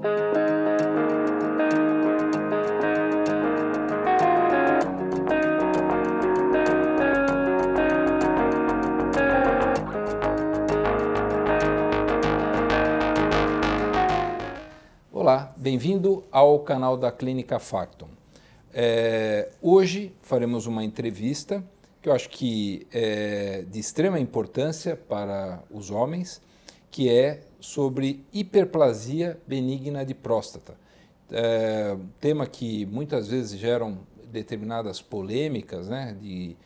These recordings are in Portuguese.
Olá, bem-vindo ao canal da Clínica Factum. Hoje faremos uma entrevista que eu acho que é de extrema importância para os homens, que é sobre hiperplasia benigna de próstata. Um tema que muitas vezes geram determinadas polêmicas, né, de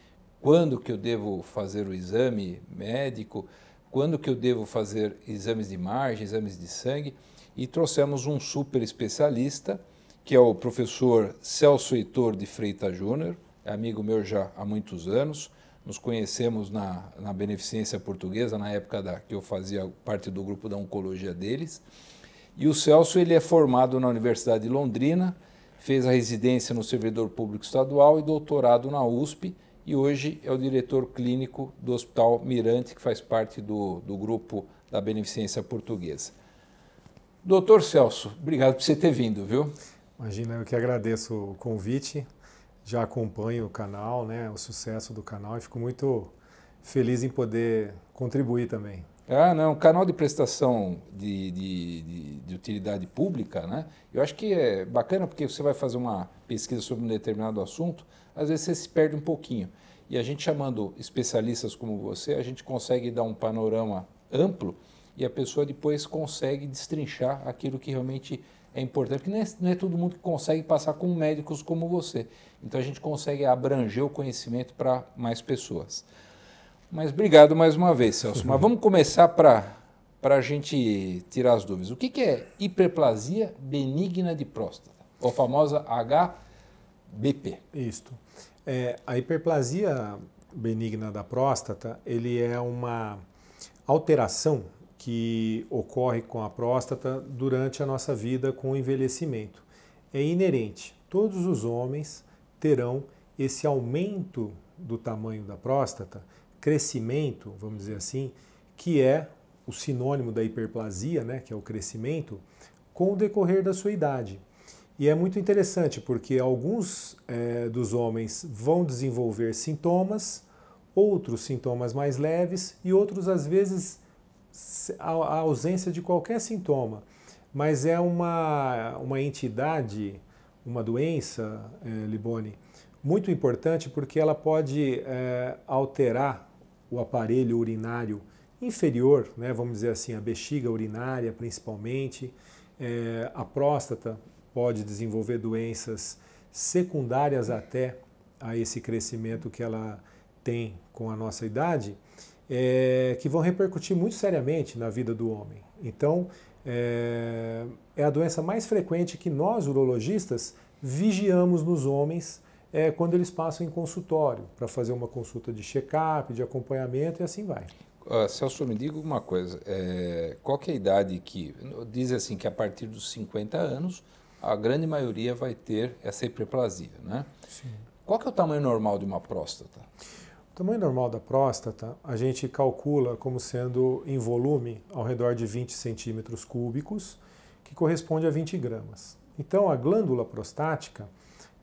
quando que eu devo fazer o exame médico, quando que eu devo fazer exames de imagem, exames de sangue. E trouxemos um super especialista, que é o professor Celso Heitor de Freitas Júnior, é amigo meu já há muitos anos, nos conhecemos na Beneficência Portuguesa, na época que eu fazia parte do grupo da oncologia deles. E o Celso ele é formado na Universidade de Londrina, fez a residência no Servidor Público Estadual e doutorado na USP, e hoje é o diretor clínico do Hospital Mirante, que faz parte do grupo da Beneficência Portuguesa. Doutor Celso, obrigado por você ter vindo, viu? Imagina, eu que agradeço o convite, já acompanho o canal, né, o sucesso do canal e fico muito feliz em poder contribuir também. Não, canal de prestação de utilidade pública, né? Eu acho que é bacana porque você vai fazer uma pesquisa sobre um determinado assunto, às vezes você se perde um pouquinho. E a gente chamando especialistas como você, a gente consegue dar um panorama amplo e a pessoa depois consegue destrinchar aquilo que realmente é importante, porque não é todo mundo que consegue passar com médicos como você. Então a gente consegue abranger o conhecimento para mais pessoas. Mas obrigado mais uma vez, Celso. Mas vamos começar para a gente tirar as dúvidas. O que é hiperplasia benigna de próstata? Ou famosa HBP. Isto. A hiperplasia benigna da próstata, ele é uma alteração que ocorre com a próstata durante a nossa vida com o envelhecimento. É inerente. Todos os homens terão esse aumento do tamanho da próstata, crescimento, vamos dizer assim, que é o sinônimo da hiperplasia, né, que é o crescimento, com o decorrer da sua idade. E é muito interessante porque alguns dos homens vão desenvolver sintomas, outros sintomas mais leves e outros às vezes a ausência de qualquer sintoma, mas é uma entidade, uma doença, Liboni, muito importante porque ela pode alterar o aparelho urinário inferior, né, vamos dizer assim, a bexiga urinária principalmente, a próstata pode desenvolver doenças secundárias até a esse crescimento que ela tem com a nossa idade, que vão repercutir muito seriamente na vida do homem. Então, é a doença mais frequente que nós, urologistas, vigiamos nos homens quando eles passam em consultório, para fazer uma consulta de check-up, de acompanhamento e assim vai. Celso, me diga uma coisa, qual que é a idade que... Diz assim que a partir dos 50 anos, a grande maioria vai ter essa hiperplasia, né? Sim. Qual que é o tamanho normal de uma próstata? O tamanho normal da próstata a gente calcula como sendo em volume ao redor de 20 centímetros cúbicos, que corresponde a 20 gramas. Então a glândula prostática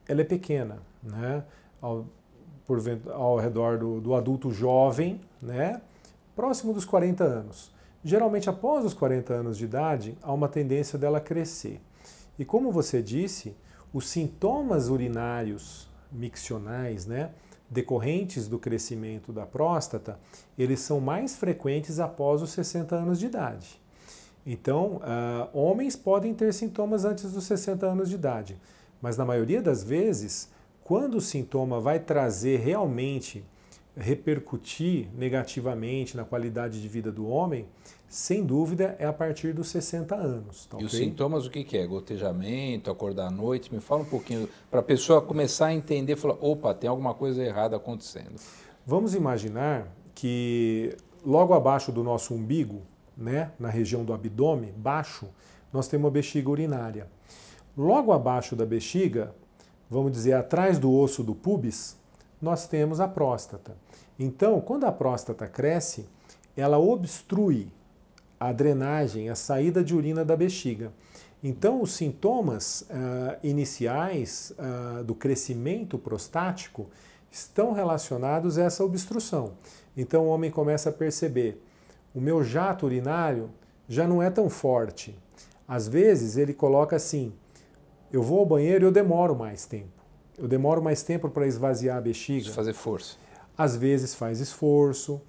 ela é pequena, né? ao redor do adulto jovem, né? Próximo dos 40 anos. Geralmente após os 40 anos de idade há uma tendência dela crescer. E como você disse, os sintomas urinários miccionais, né, decorrentes do crescimento da próstata, eles são mais frequentes após os 60 anos de idade. Então, homens podem ter sintomas antes dos 60 anos de idade, mas na maioria das vezes, quando o sintoma vai trazer realmente, repercutir negativamente na qualidade de vida do homem, sem dúvida é a partir dos 60 anos. Tá, e okay? Os sintomas o que é? Gotejamento, acordar à noite? Me fala um pouquinho, para a pessoa começar a entender, falar, opa, tem alguma coisa errada acontecendo. Vamos imaginar que logo abaixo do nosso umbigo, né, na região do abdômen, baixo, nós temos uma bexiga urinária. Logo abaixo da bexiga, vamos dizer, atrás do osso do púbis, nós temos a próstata. Então, quando a próstata cresce, ela obstrui a drenagem, a saída de urina da bexiga. Então, os sintomas iniciais do crescimento prostático estão relacionados a essa obstrução. Então, o homem começa a perceber, o meu jato urinário já não é tão forte. Às vezes, ele coloca assim, eu vou ao banheiro e eu demoro mais tempo. Eu demoro mais tempo para esvaziar a bexiga. Preciso fazer força. Às vezes faz esforço,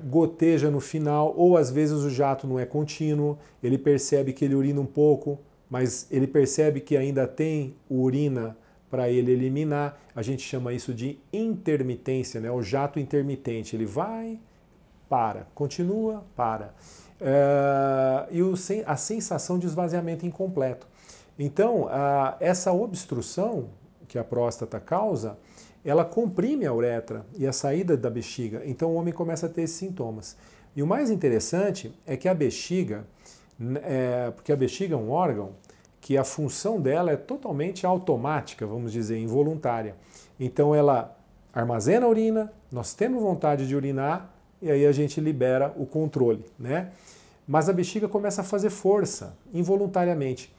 goteja no final, ou às vezes o jato não é contínuo, ele percebe que ele urina um pouco, mas ele percebe que ainda tem urina para ele eliminar. A gente chama isso de intermitência, né? O jato intermitente, ele vai, para, continua, para. E a sensação de esvaziamento incompleto. Então, essa obstrução que a próstata causa, ela comprime a uretra e a saída da bexiga. Então o homem começa a ter esses sintomas. E o mais interessante é que a bexiga, porque a bexiga é um órgão que a função dela é totalmente automática, vamos dizer, involuntária. Então ela armazena a urina, nós temos vontade de urinar e aí a gente libera o controle, né? Mas a bexiga começa a fazer força, involuntariamente.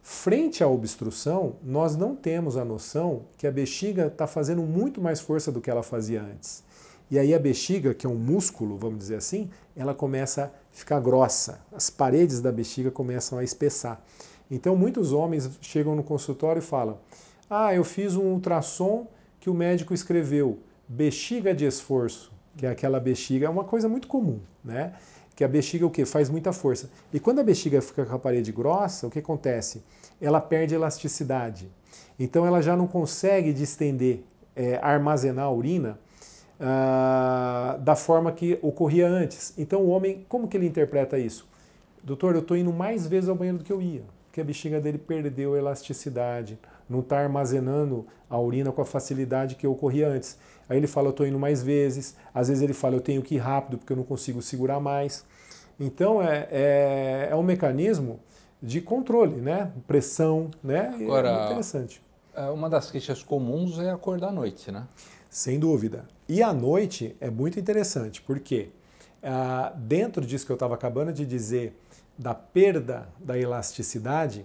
Frente à obstrução, nós não temos a noção que a bexiga está fazendo muito mais força do que ela fazia antes. E aí a bexiga, que é um músculo, vamos dizer assim, ela começa a ficar grossa. As paredes da bexiga começam a espessar. Então muitos homens chegam no consultório e falam, eu fiz um ultrassom que o médico escreveu, bexiga de esforço, que é aquela bexiga, é uma coisa muito comum, né? Que a bexiga o quê? Faz muita força. E quando a bexiga fica com a parede grossa, o que acontece? Ela perde elasticidade. Então ela já não consegue distender, armazenar a urina da forma que ocorria antes. Então o homem, como que ele interpreta isso? Doutor, eu estou indo mais vezes ao banheiro do que eu ia, porque a bexiga dele perdeu a elasticidade, não está armazenando a urina com a facilidade que ocorria antes. Aí ele fala, eu estou indo mais vezes, às vezes ele fala, eu tenho que ir rápido porque eu não consigo segurar mais. Então é um mecanismo de controle, né? Pressão, né? Agora, é muito interessante. Uma das queixas comuns é acordar à noite, né? Sem dúvida. E à noite é muito interessante, porque dentro disso que eu estava acabando de dizer, da perda da elasticidade,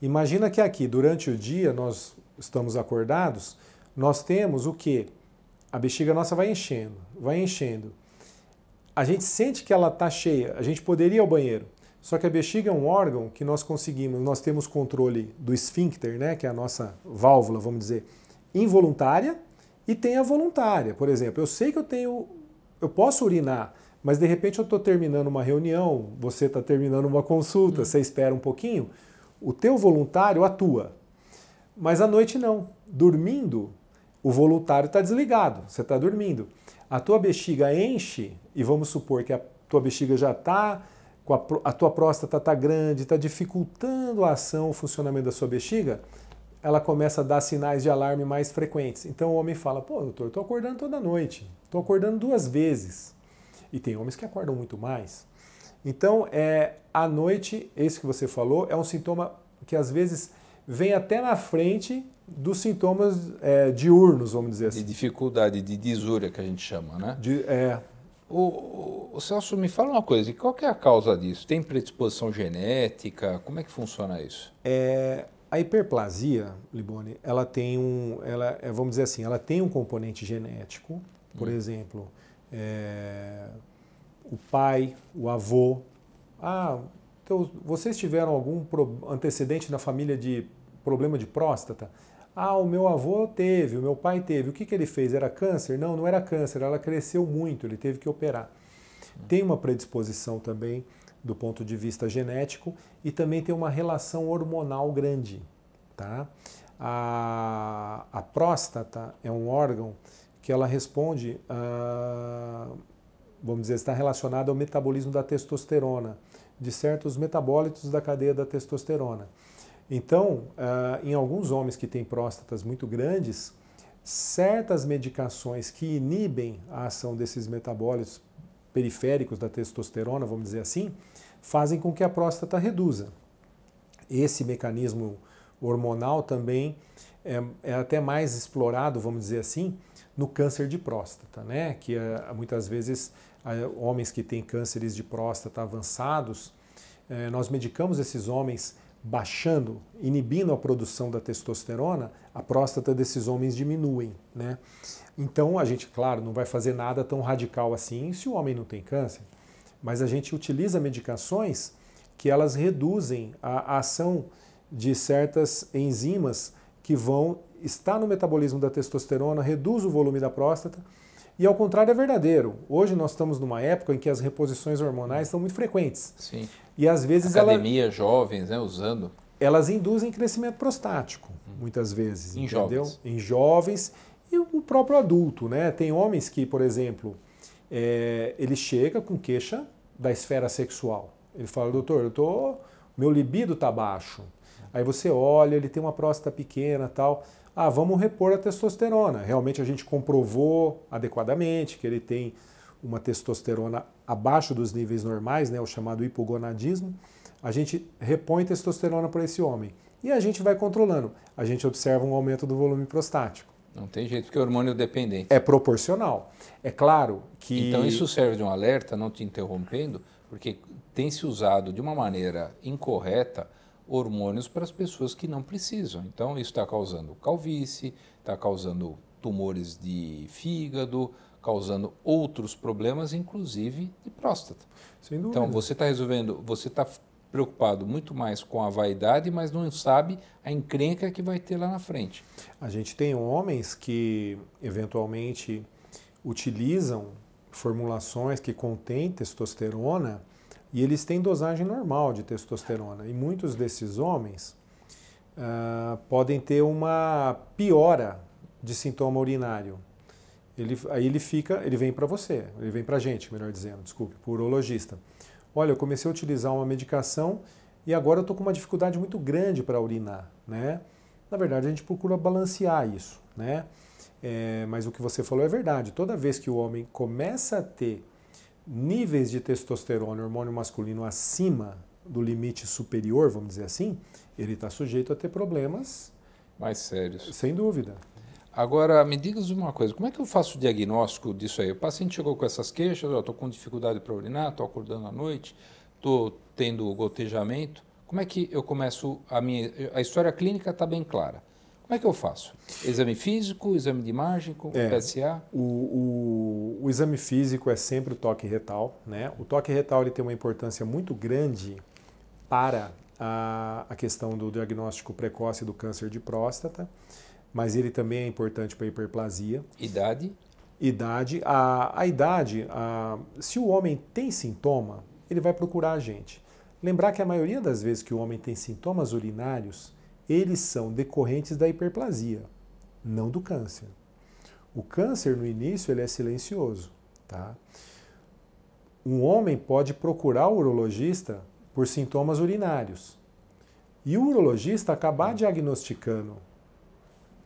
imagina que aqui, durante o dia, nós estamos acordados, nós temos o quê? A bexiga nossa vai enchendo, vai enchendo. A gente sente que ela está cheia, a gente poderia ir ao banheiro. Só que a bexiga é um órgão que nós temos controle do esfíncter, né, que é a nossa válvula, vamos dizer, involuntária, e tem a voluntária. Por exemplo, eu sei que eu posso urinar, mas de repente eu estou terminando uma reunião, você está terminando uma consulta, você espera um pouquinho, o teu voluntário atua. Mas à noite não. Dormindo, o voluntário está desligado, você está dormindo. A tua bexiga enche, e vamos supor que a tua bexiga já está, a tua próstata está grande, está dificultando a ação, o funcionamento da sua bexiga, ela começa a dar sinais de alarme mais frequentes. Então o homem fala, pô, doutor, eu estou acordando toda noite, estou acordando 2 vezes. E tem homens que acordam muito mais. Então, à noite, esse que você falou, é um sintoma que às vezes vem até na frente dos sintomas diurnos, vamos dizer assim. De dificuldade, de disúria, que a gente chama, né? O Celso, me fala uma coisa, qual que é a causa disso? Tem predisposição genética? Como é que funciona isso? A hiperplasia, Liboni, ela tem vamos dizer assim, ela tem um componente genético, por exemplo, o pai, o avô. Então, vocês tiveram algum antecedente na família de problema de próstata? O meu avô teve, o meu pai teve. O que ele fez? Era câncer? Não, não era câncer, ela cresceu muito, ele teve que operar. Tem uma predisposição também do ponto de vista genético e também tem uma relação hormonal grande. Tá? A próstata é um órgão que ela responde, vamos dizer, está relacionado ao metabolismo da testosterona, de certos metabólitos da cadeia da testosterona. Então, em alguns homens que têm próstatas muito grandes, certas medicações que inibem a ação desses metabólitos periféricos da testosterona, vamos dizer assim, fazem com que a próstata reduza. Esse mecanismo hormonal também é até mais explorado, vamos dizer assim, no câncer de próstata, né? Que muitas vezes homens que têm cânceres de próstata avançados, nós medicamos esses homens baixando, inibindo a produção da testosterona, a próstata desses homens diminui, né? Então a gente, claro, não vai fazer nada tão radical assim se o homem não tem câncer, mas a gente utiliza medicações que elas reduzem a ação de certas enzimas que vão estar no metabolismo da testosterona, reduz o volume da próstata, e ao contrário é verdadeiro. Hoje nós estamos numa época em que as reposições hormonais são muito frequentes. Sim. E às vezes academia, jovens, né, usando. Elas induzem crescimento prostático, muitas vezes, em entendeu? Jovens. Em jovens e o próprio adulto, né? Tem homens que, por exemplo, ele chega com queixa da esfera sexual. Ele fala, doutor, meu libido está baixo. Aí você olha, ele tem uma próstata pequena, tal. Ah, vamos repor a testosterona. Realmente a gente comprovou adequadamente que ele tem uma testosterona abaixo dos níveis normais, né, o chamado hipogonadismo. A gente repõe testosterona para esse homem. E a gente vai controlando. A gente observa um aumento do volume prostático. Não tem jeito, porque é hormônio dependente. É proporcional. É claro que... Então isso serve de um alerta, não te interrompendo, porque tem se usado de uma maneira incorreta hormônios para as pessoas que não precisam. Então isso está causando calvície, está causando tumores de fígado, causando outros problemas, inclusive de próstata. Sem dúvida. Então você está resolvendo, você está preocupado muito mais com a vaidade, mas não sabe a encrenca que vai ter lá na frente. A gente tem homens que eventualmente utilizam formulações que contêm testosterona e eles têm dosagem normal de testosterona. E muitos desses homens podem ter uma piora de sintoma urinário. Aí ele vem para você, ele vem para a gente, melhor dizendo, desculpe, para o urologista. Olha, eu comecei a utilizar uma medicação e agora eu estou com uma dificuldade muito grande para urinar, né? Na verdade, a gente procura balancear isso, né? Mas o que você falou é verdade. Toda vez que o homem começa a ter níveis de testosterona, hormônio masculino, acima do limite superior, vamos dizer assim, ele está sujeito a ter problemas mais sérios. Sem dúvida. Agora, me digas uma coisa, como é que eu faço o diagnóstico disso aí? O paciente chegou com essas queixas, estou com dificuldade para urinar, estou acordando à noite, estou tendo gotejamento. Como é que eu começo a história clínica está bem clara. Como é que eu faço? Exame físico, exame de imagem, com PSA? O exame físico é sempre o toque retal, né? O toque retal ele tem uma importância muito grande para a questão do diagnóstico precoce do câncer de próstata, mas ele também é importante para a hiperplasia. Idade? Idade. A idade, se o homem tem sintoma, ele vai procurar a gente. Lembrar que a maioria das vezes que o homem tem sintomas urinários, eles são decorrentes da hiperplasia, não do câncer. O câncer, no início, ele é silencioso, tá? Um homem pode procurar o urologista por sintomas urinários. E o urologista acabar diagnosticando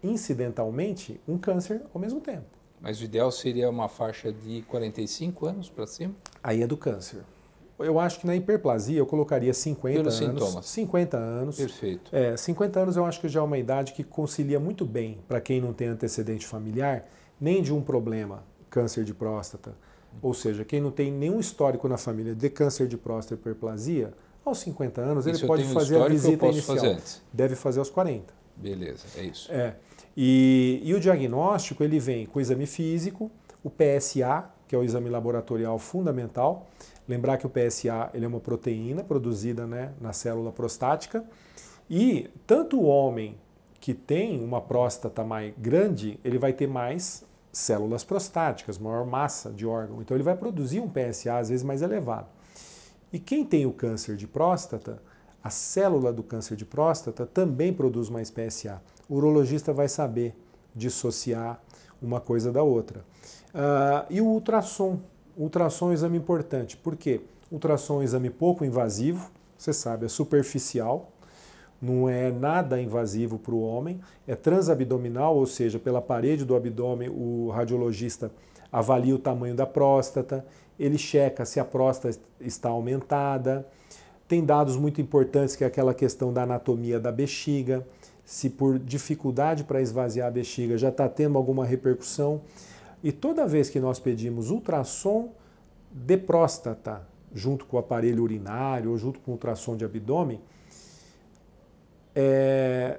incidentalmente um câncer ao mesmo tempo. Mas o ideal seria uma faixa de 45 anos para cima? Aí é do câncer. Eu acho que na hiperplasia eu colocaria 50 Pelos anos. Sintomas. 50 anos. Perfeito. 50 anos eu acho que já é uma idade que concilia muito bem para quem não tem antecedente familiar, nem de um problema, câncer de próstata. Ou seja, quem não tem nenhum histórico na família de câncer de próstata e hiperplasia, aos 50 anos ele pode fazer a visita inicial. Fazer antes. Deve fazer aos 40. Beleza, é isso. E o diagnóstico ele vem com o exame físico, o PSA, que é o exame laboratorial fundamental. Lembrar que o PSA ele é uma proteína produzida, né, na célula prostática. E tanto o homem que tem uma próstata mais grande, ele vai ter mais células prostáticas, maior massa de órgão. Então ele vai produzir um PSA às vezes mais elevado. E quem tem o câncer de próstata, a célula do câncer de próstata também produz mais PSA. O urologista vai saber dissociar uma coisa da outra. E o ultrassom. O ultrassom é um exame importante. Por quê? O ultrassom é um exame pouco invasivo, você sabe, é superficial, não é nada invasivo para o homem, é transabdominal, ou seja, pela parede do abdômen o radiologista avalia o tamanho da próstata, ele checa se a próstata está aumentada. Tem dados muito importantes que é aquela questão da anatomia da bexiga, se por dificuldade para esvaziar a bexiga já está tendo alguma repercussão. E toda vez que nós pedimos ultrassom de próstata junto com o aparelho urinário ou junto com o ultrassom de abdômen,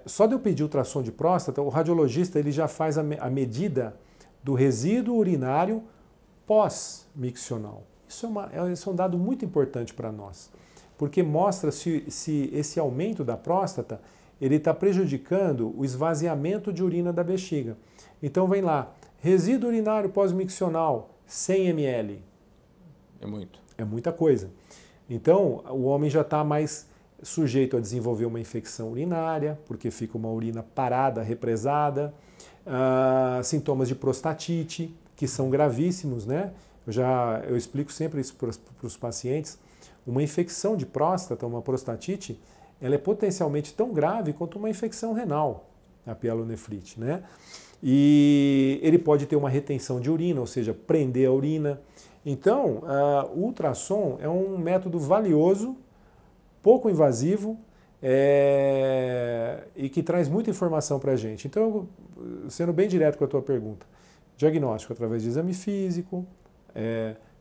só de eu pedir ultrassom de próstata, o radiologista ele já faz a medida do resíduo urinário pós-miccional. Isso é um dado muito importante para nós, porque mostra se esse aumento da próstata ele está prejudicando o esvaziamento de urina da bexiga. Então vem lá, resíduo urinário pós-miccional, 100 ml. É muito. É muita coisa. Então o homem já está mais sujeito a desenvolver uma infecção urinária, porque fica uma urina parada, represada, sintomas de prostatite, que são gravíssimos, né? Eu explico sempre isso para os pacientes. Uma infecção de próstata, uma prostatite, ela é potencialmente tão grave quanto uma infecção renal, a pielonefrite, né? E ele pode ter uma retenção de urina, ou seja, prender a urina. Então, o ultrassom é um método valioso, pouco invasivo e que traz muita informação para a gente. Então, sendo bem direto com a tua pergunta, diagnóstico através de exame físico,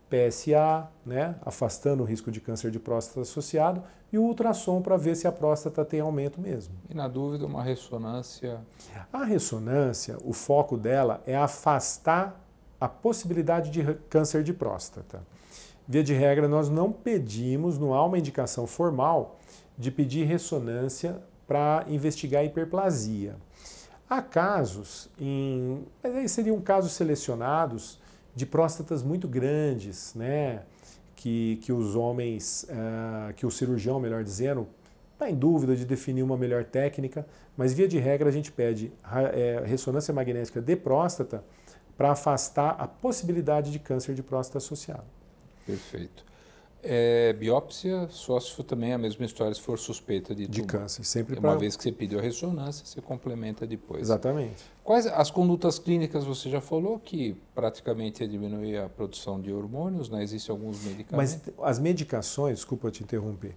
PSA, né, afastando o risco de câncer de próstata associado, e o ultrassom para ver se a próstata tem aumento mesmo. E na dúvida, uma ressonância? A ressonância, o foco dela é afastar a possibilidade de câncer de próstata. Via de regra, nós não pedimos, não há uma indicação formal de pedir ressonância para investigar a hiperplasia. Há casos, mas aí seriam casos selecionados de próstatas muito grandes, né? Que os homens, que o cirurgião, melhor dizendo, está em dúvida de definir uma melhor técnica, mas via de regra a gente pede ressonância magnética de próstata para afastar a possibilidade de câncer de próstata associado. Perfeito. Biópsia, só se for também a mesma história, se for suspeita de câncer. Sempre uma vez que você pediu a ressonância, você complementa depois. Exatamente. Quais as condutas clínicas? Você já falou que praticamente é diminuir a produção de hormônios, né? Existem alguns medicamentos. Mas as medicações, desculpa te interromper,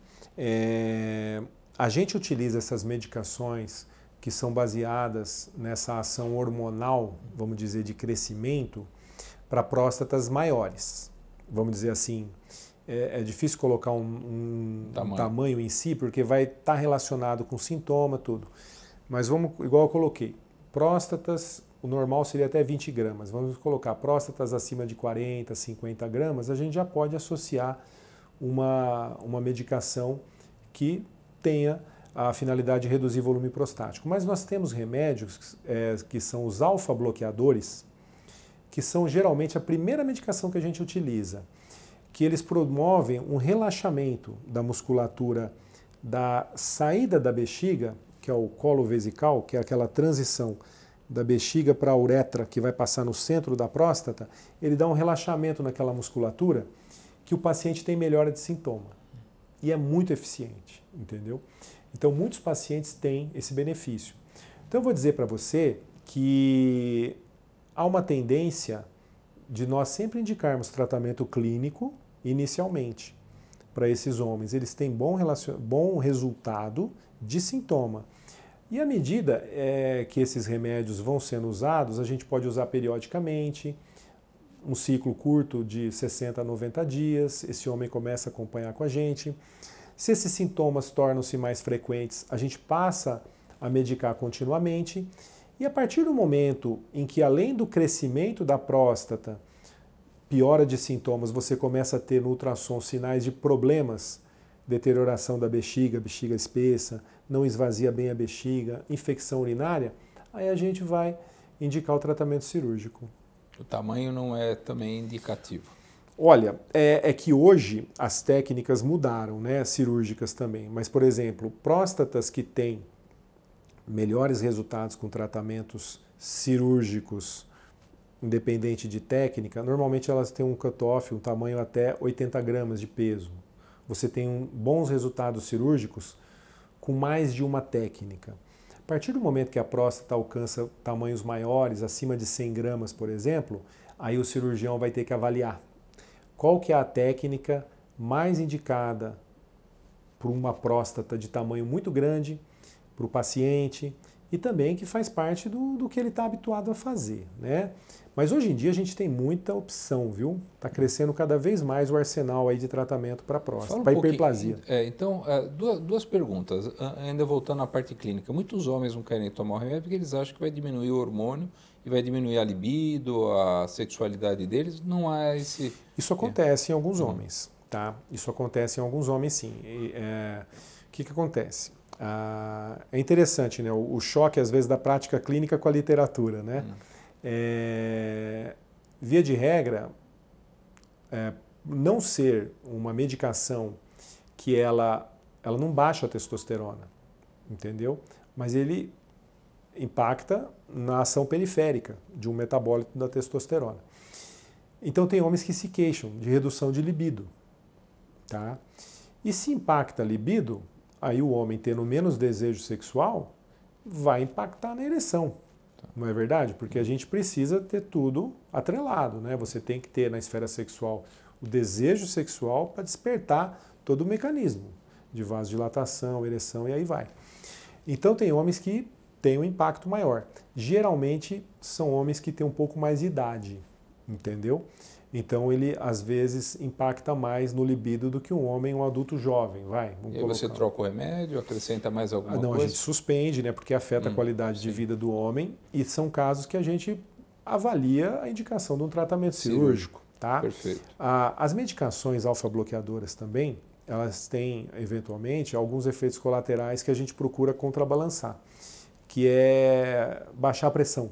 a gente utiliza essas medicações que são baseadas nessa ação hormonal, vamos dizer, de crescimento, para próstatas maiores. Vamos dizer assim, é difícil colocar um tamanho em si, porque vai estar relacionado com sintoma, tudo. Mas vamos, igual eu coloquei, próstatas, o normal seria até 20 gramas. Vamos colocar próstatas acima de 40, 50 gramas, a gente já pode associar uma medicação que tenha a finalidade de reduzir volume prostático. Mas nós temos remédios que são os alfa-bloqueadores, que são geralmente a primeira medicação que a gente utiliza, que eles promovem um relaxamento da musculatura da saída da bexiga, que é o colo vesical, que é aquela transição da bexiga para a uretra que vai passar no centro da próstata, ele dá um relaxamento naquela musculatura que o paciente tem melhora de sintoma. E é muito eficiente, entendeu? Então, muitos pacientes têm esse benefício. Então, eu vou dizer para você que há uma tendência de nós sempre indicarmos tratamento clínico inicialmente para esses homens. Eles têm bom resultado de sintoma. E à medida que esses remédios vão sendo usados, a gente pode usar periodicamente, um ciclo curto de 60 a 90 dias, esse homem começa a acompanhar com a gente. Se esses sintomas tornam-se mais frequentes, a gente passa a medicar continuamente. E a partir do momento em que, além do crescimento da próstata, piora de sintomas, você começa a ter no ultrassom sinais de problemas, deterioração da bexiga, bexiga espessa, não esvazia bem a bexiga, infecção urinária, aí a gente vai indicar o tratamento cirúrgico. O tamanho não é também indicativo? Olha, é que hoje as técnicas mudaram, né, cirúrgicas também, mas, por exemplo, próstatas que têm melhores resultados com tratamentos cirúrgicos, independente de técnica, normalmente elas têm um cutoff, um tamanho até 80 gramas de peso. Você tem bons resultados cirúrgicos com mais de uma técnica. A partir do momento que a próstata alcança tamanhos maiores, acima de 100 gramas, por exemplo, aí o cirurgião vai ter que avaliar qual que é a técnica mais indicada para uma próstata de tamanho muito grande, para o paciente, e também que faz parte do que ele está habituado a fazer, né? Mas hoje em dia a gente tem muita opção, viu? Está crescendo cada vez mais o arsenal aí de tratamento para próstata, para hiperplasia. Então, duas perguntas, ainda voltando à parte clínica. Muitos homens não querem tomar o remédio porque eles acham que vai diminuir o hormônio e vai diminuir a libido, a sexualidade deles. Não há esse... Isso acontece em alguns homens, tá? Isso acontece em alguns homens, sim. O que acontece? É interessante, né? O choque, às vezes, da prática clínica com a literatura, né? Via de regra, não ser uma medicação que ela não baixa a testosterona, entendeu? Mas ele impacta na ação periférica de um metabólito da testosterona. Então tem homens que se queixam de redução de libido, tá? E se impacta a libido, aí o homem tendo menos desejo sexual vai impactar na ereção. Não é verdade? Porque a gente precisa ter tudo atrelado, né? Você tem que ter na esfera sexual o desejo sexual para despertar todo o mecanismo de vasodilatação, ereção e aí vai. Então tem homens que têm um impacto maior. Geralmente são homens que têm um pouco mais de idade, entendeu? Então ele às vezes impacta mais no libido do que um homem, um adulto jovem, vai. E aí você troca o remédio, acrescenta mais alguma coisa? Não, a gente suspende, né, porque afeta a qualidade de vida do homem e são casos que a gente avalia a indicação de um tratamento cirúrgico, tá? Perfeito. As medicações alfa-bloqueadoras também, elas têm eventualmente alguns efeitos colaterais que a gente procura contrabalançar, que é baixar a pressão,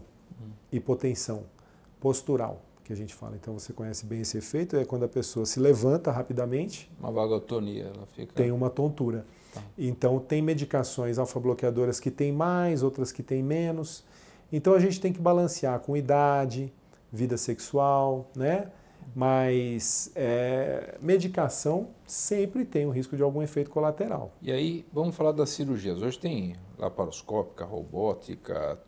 hipotensão, postural, que a gente fala. Então você conhece bem esse efeito, é quando a pessoa se levanta rapidamente. Uma vagotonia, ela fica... Tem uma tontura. Tá. Então tem medicações alfa-bloqueadoras que tem mais, outras que tem menos. Então a gente tem que balancear com idade, vida sexual, né? Mas medicação sempre tem o risco de algum efeito colateral. E aí, vamos falar das cirurgias. Hoje tem laparoscópica, robótica,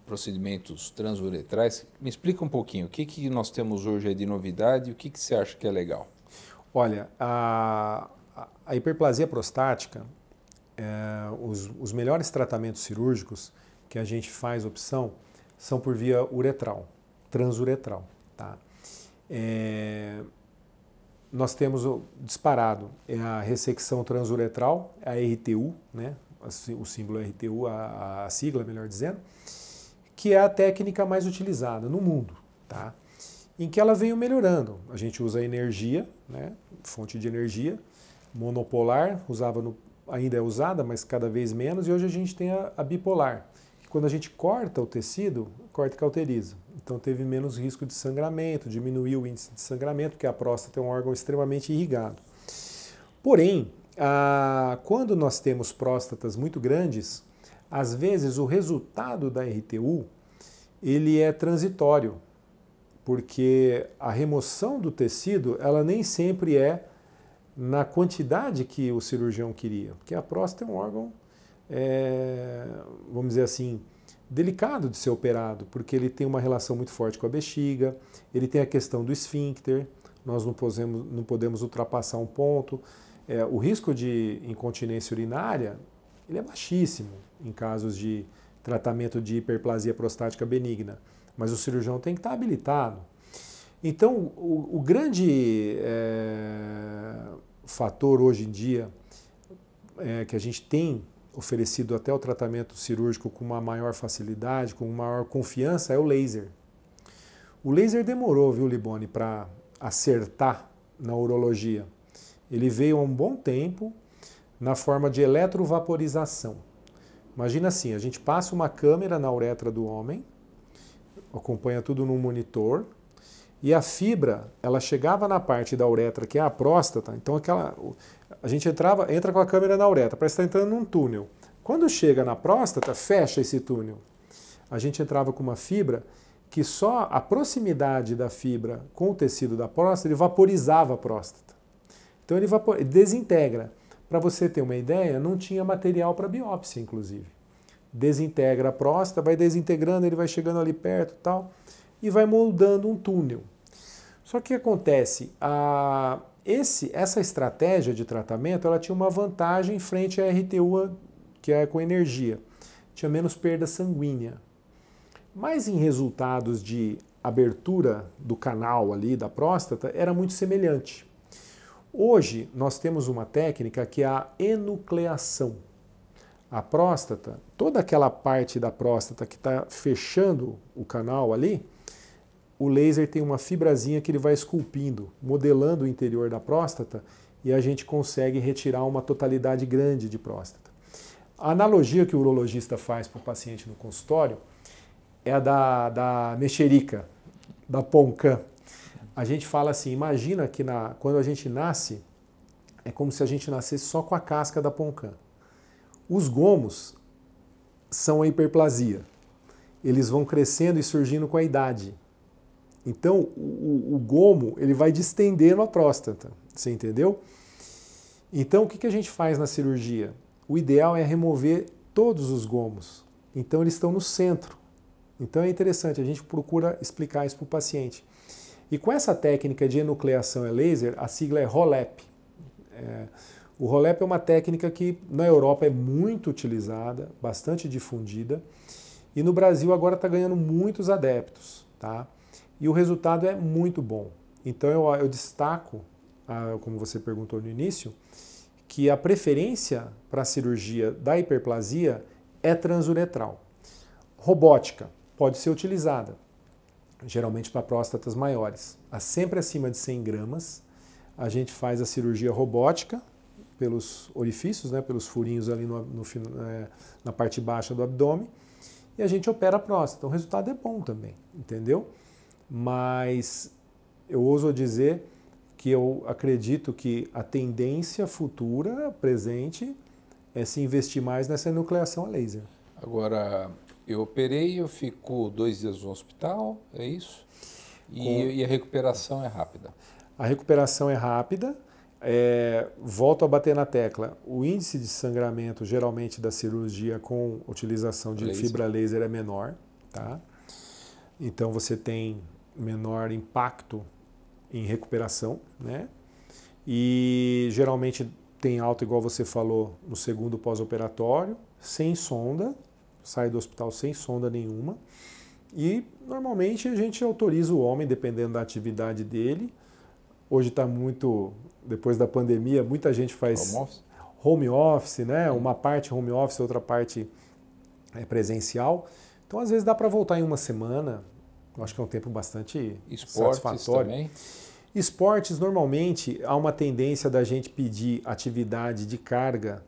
procedimentos transuretrais. Me explica um pouquinho, o que nós temos hoje aí de novidade e o que você acha que é legal? Olha, a hiperplasia prostática, os melhores tratamentos cirúrgicos que a gente faz opção são por via uretral, transuretral. Tá? Nós temos disparado a ressecção transuretral, a RTU, né? O símbolo RTU, a sigla, melhor dizendo, que é a técnica mais utilizada no mundo, tá? Em que ela veio melhorando. A gente usa energia, né? Fonte de energia, monopolar, ainda é usada, mas cada vez menos, e hoje a gente tem a bipolar, que quando a gente corta o tecido, corta e cauteriza. Então teve menos risco de sangramento, diminuiu o índice de sangramento, porque a próstata é um órgão extremamente irrigado. Porém, quando nós temos próstatas muito grandes, às vezes o resultado da RTU ele é transitório, porque a remoção do tecido ela nem sempre é na quantidade que o cirurgião queria, porque a próstata é um órgão, vamos dizer assim, delicado de ser operado, porque ele tem uma relação muito forte com a bexiga, ele tem a questão do esfíncter, nós não podemos ultrapassar um ponto. O risco de incontinência urinária ele é baixíssimo em casos de tratamento de hiperplasia prostática benigna, mas o cirurgião tem que estar habilitado. Então, o grande fator hoje em dia que a gente tem oferecido até o tratamento cirúrgico com uma maior facilidade, com maior confiança, é o laser. O laser demorou, viu, Liboni, para acertar na urologia. Ele veio há um bom tempo na forma de eletrovaporização. Imagina assim, a gente passa uma câmera na uretra do homem, acompanha tudo num monitor, e a fibra, ela chegava na parte da uretra, que é a próstata, então a gente entra com a câmera na uretra, parece estar entrando num túnel. Quando chega na próstata, fecha esse túnel. A gente entrava com uma fibra que só a proximidade da fibra com o tecido da próstata, ele vaporizava a próstata. Então ele desintegra. Para você ter uma ideia, não tinha material para biópsia, inclusive. Desintegra a próstata, vai desintegrando, ele vai chegando ali perto e tal, e vai moldando um túnel. Só que o que acontece? Essa estratégia de tratamento ela tinha uma vantagem frente à RTU porque é com energia. Tinha menos perda sanguínea. Mas em resultados de abertura do canal ali da próstata, era muito semelhante. Hoje, nós temos uma técnica que é a enucleação. A próstata, toda aquela parte da próstata que está fechando o canal ali, o laser tem uma fibrazinha que ele vai esculpindo, modelando o interior da próstata, e a gente consegue retirar uma totalidade grande de próstata. A analogia que o urologista faz para o paciente no consultório é a da mexerica, da poncã. A gente fala assim, imagina que quando a gente nasce, é como se a gente nascesse só com a casca da poncã. Os gomos são a hiperplasia. Eles vão crescendo e surgindo com a idade. Então, o gomo ele vai distendendo a próstata. Você entendeu? Então, o que a gente faz na cirurgia? O ideal é remover todos os gomos. Então, eles estão no centro. Então, é interessante, a gente procura explicar isso para o paciente. E com essa técnica de enucleação a laser, a sigla é ROLEP. O ROLEP é uma técnica que na Europa é muito utilizada, bastante difundida, e no Brasil agora está ganhando muitos adeptos, tá? E o resultado é muito bom. Então eu destaco, como você perguntou no início, que a preferência para a cirurgia da hiperplasia é transuretral. Robótica pode ser utilizada, geralmente para próstatas maiores. Sempre acima de 100 gramas, a gente faz a cirurgia robótica, pelos orifícios, né, pelos furinhos ali na parte baixa do abdômen, e a gente opera a próstata. O resultado é bom também, entendeu? Mas eu ouso dizer que eu acredito que a tendência futura, presente, é se investir mais nessa enucleação a laser. Agora, eu operei, eu fico 2 dias no hospital, é isso? E a recuperação é rápida? A recuperação é rápida. Volto a bater na tecla, o índice de sangramento geralmente da cirurgia com utilização de fibra laser é menor, tá? Então você tem menor impacto em recuperação, né? E geralmente tem alta, igual você falou, no segundo pós-operatório, sem sonda, sai do hospital sem sonda nenhuma, e normalmente a gente autoriza o homem, dependendo da atividade dele. Hoje está muito, depois da pandemia, muita gente faz home office, né? Uma parte home office, outra parte presencial. Então, às vezes dá para voltar em uma semana. Eu acho que é um tempo bastante satisfatório. Também. Esportes, normalmente, há uma tendência da gente pedir atividade de carga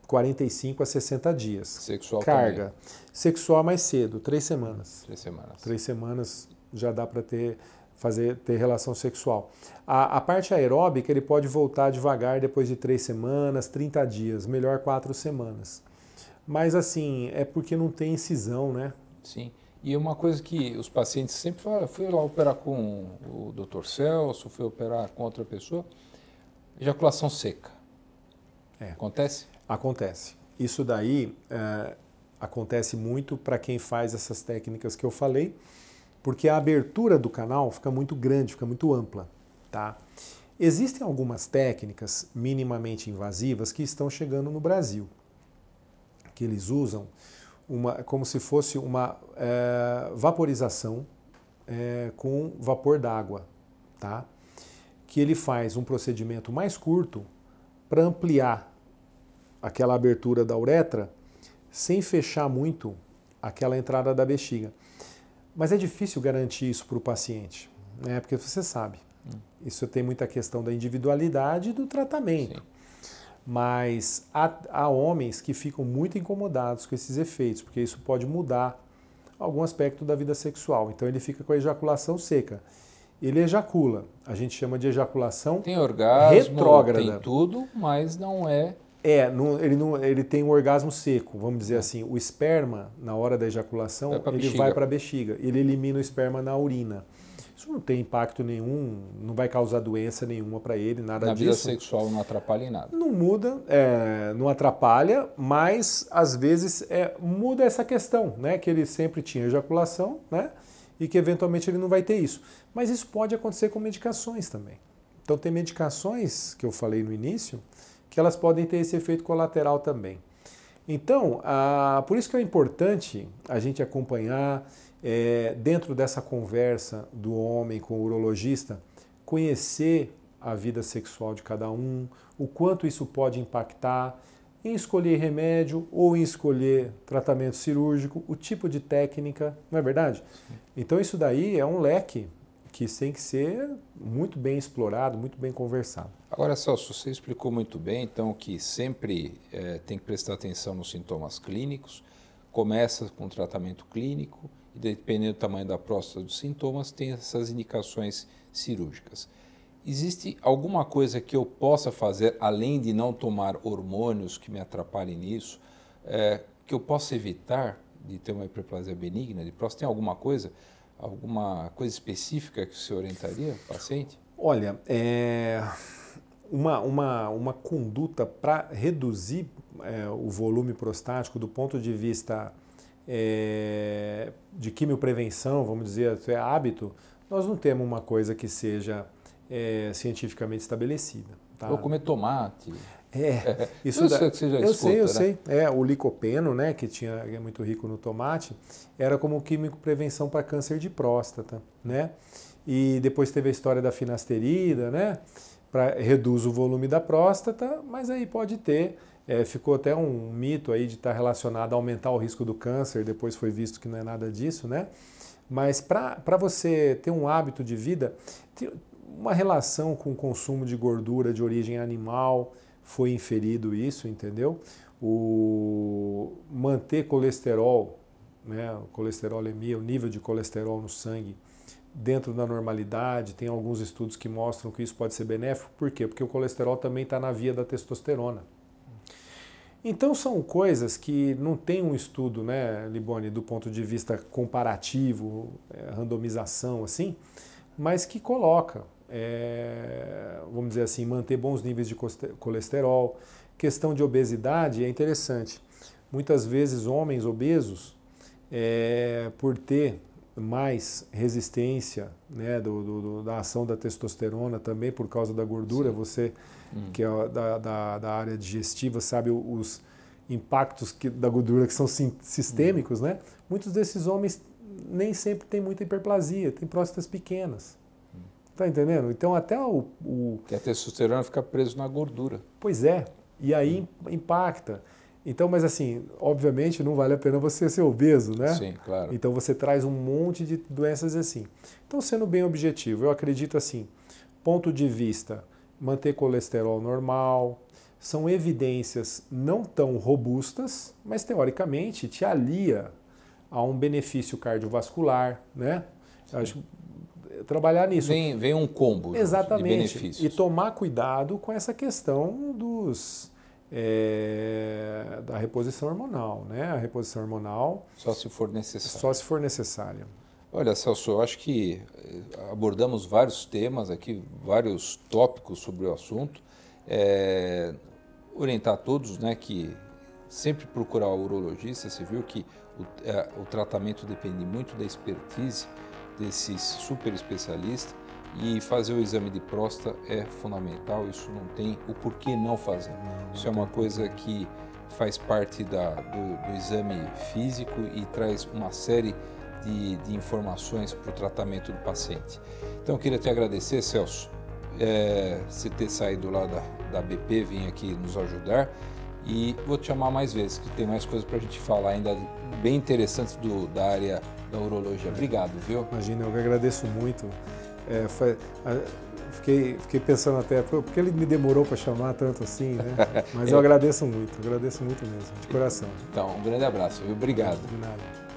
45 a 60 dias. Sexual carga. Também. Sexual mais cedo, 3 semanas. 3 semanas. 3 semanas já dá para ter relação sexual. A parte aeróbica ele pode voltar devagar depois de 3 semanas, 30 dias, melhor 4 semanas. Mas assim, é porque não tem incisão, né? Sim. E uma coisa que os pacientes sempre falam, fui lá operar com o Dr. Celso, fui operar com outra pessoa, ejaculação seca. Acontece? Acontece. Isso daí acontece muito para quem faz essas técnicas que eu falei, porque a abertura do canal fica muito grande, fica muito ampla, tá? Existem algumas técnicas minimamente invasivas que estão chegando no Brasil, que eles usam como se fosse uma vaporização com vapor d'água, tá? Que ele faz um procedimento mais curto para ampliar aquela abertura da uretra sem fechar muito aquela entrada da bexiga. Mas é difícil garantir isso para o paciente, né? Porque você sabe, isso tem muita questão da individualidade e do tratamento. Sim. Mas há homens que ficam muito incomodados com esses efeitos, porque isso pode mudar algum aspecto da vida sexual. Então ele fica com a ejaculação seca. Ele ejacula, a gente chama de ejaculação tem orgasmo, retrógrada. Tem tudo, mas não é... ele tem um orgasmo seco, vamos dizer assim. O esperma, na hora da ejaculação, ele vai para a bexiga. Ele elimina o esperma na urina. Isso não tem impacto nenhum, não vai causar doença nenhuma para ele, nada disso. Na vida sexual não atrapalha em nada. Não muda, não atrapalha, mas às vezes muda essa questão, né? Que ele sempre tinha ejaculação, né? E que eventualmente ele não vai ter isso. Mas isso pode acontecer com medicações também. Então tem medicações, que eu falei no início, que elas podem ter esse efeito colateral também. Então, por isso que é importante a gente acompanhar, dentro dessa conversa do homem com o urologista, conhecer a vida sexual de cada um, o quanto isso pode impactar em escolher remédio ou em escolher tratamento cirúrgico, o tipo de técnica, não é verdade? Sim. Então isso daí é um leque que tem que ser muito bem explorado, muito bem conversado. Agora, Celso, você explicou muito bem, então, que sempre tem que prestar atenção nos sintomas clínicos, começa com tratamento clínico e, dependendo do tamanho da próstata dos sintomas, tem essas indicações cirúrgicas. Existe alguma coisa que eu possa fazer, além de não tomar hormônios que me atrapalhem nisso, que eu possa evitar de ter uma hiperplasia benigna de próstata? Tem alguma coisa específica que você orientaria o paciente? Olha, uma conduta para reduzir o volume prostático do ponto de vista de quimioprevenção, vamos dizer, até hábito, nós não temos uma coisa que seja cientificamente estabelecida. Tá? Ou comer tomate. Isso eu sei que você já escuta, eu sei. O licopeno, né, que é muito rico no tomate, era como químico-prevenção para câncer de próstata, né? E depois teve a história da finasterida, né, para reduz o volume da próstata, mas aí pode ter, ficou até um mito aí de estar relacionado a aumentar o risco do câncer, depois foi visto que não é nada disso, né? Mas para você ter um hábito de vida, uma relação com o consumo de gordura de origem animal, foi inferido isso, entendeu? Manter colesterol, né, colesterolemia, o nível de colesterol no sangue dentro da normalidade, tem alguns estudos que mostram que isso pode ser benéfico. Por quê? Porque o colesterol também está na via da testosterona. Então são coisas que não tem um estudo, né, Liboni, do ponto de vista comparativo, randomização assim, mas que coloca, vamos dizer assim, manter bons níveis de colesterol. Questão de obesidade é interessante. Muitas vezes homens obesos, por ter mais resistência, né, da ação da testosterona também por causa da gordura, sim, você que é da área digestiva sabe os impactos da gordura que são sistêmicos, né? Muitos desses homens nem sempre têm muita hiperplasia, têm próstatas pequenas. Tá entendendo? Então até que a testosterona fica preso na gordura. Pois é, e aí impacta. Então, mas assim, obviamente não vale a pena você ser obeso, né? Sim, claro. Então você traz um monte de doenças assim. Então, sendo bem objetivo, eu acredito assim, ponto de vista, manter colesterol normal, são evidências não tão robustas, mas teoricamente te alia a um benefício cardiovascular, né? Acho trabalhar nisso. Vem um combo, exatamente, de benefícios. E tomar cuidado com essa questão da reposição hormonal, né? A reposição hormonal... Só se for necessário. Só se for necessária. Olha, Celso, eu acho que abordamos vários temas aqui, vários tópicos sobre o assunto. Orientar a todos, né, que sempre procurar o urologista. Você viu que o tratamento depende muito da expertise desse super especialista, e fazer o exame de próstata é fundamental. Isso não tem o porquê não fazer. Isso é uma coisa que faz parte do exame físico e traz uma série de informações para o tratamento do paciente. Então eu queria te agradecer, Celso, você ter saído lá da BP, vir aqui nos ajudar, e vou te chamar mais vezes, que tem mais coisas para a gente falar ainda bem interessantes da área da urologia. Obrigado, viu? Imagina, eu que agradeço muito. Fiquei pensando até, porque ele me demorou para chamar tanto assim, né? Mas eu agradeço muito mesmo, de coração. Então, um grande abraço, viu? Obrigado. De nada.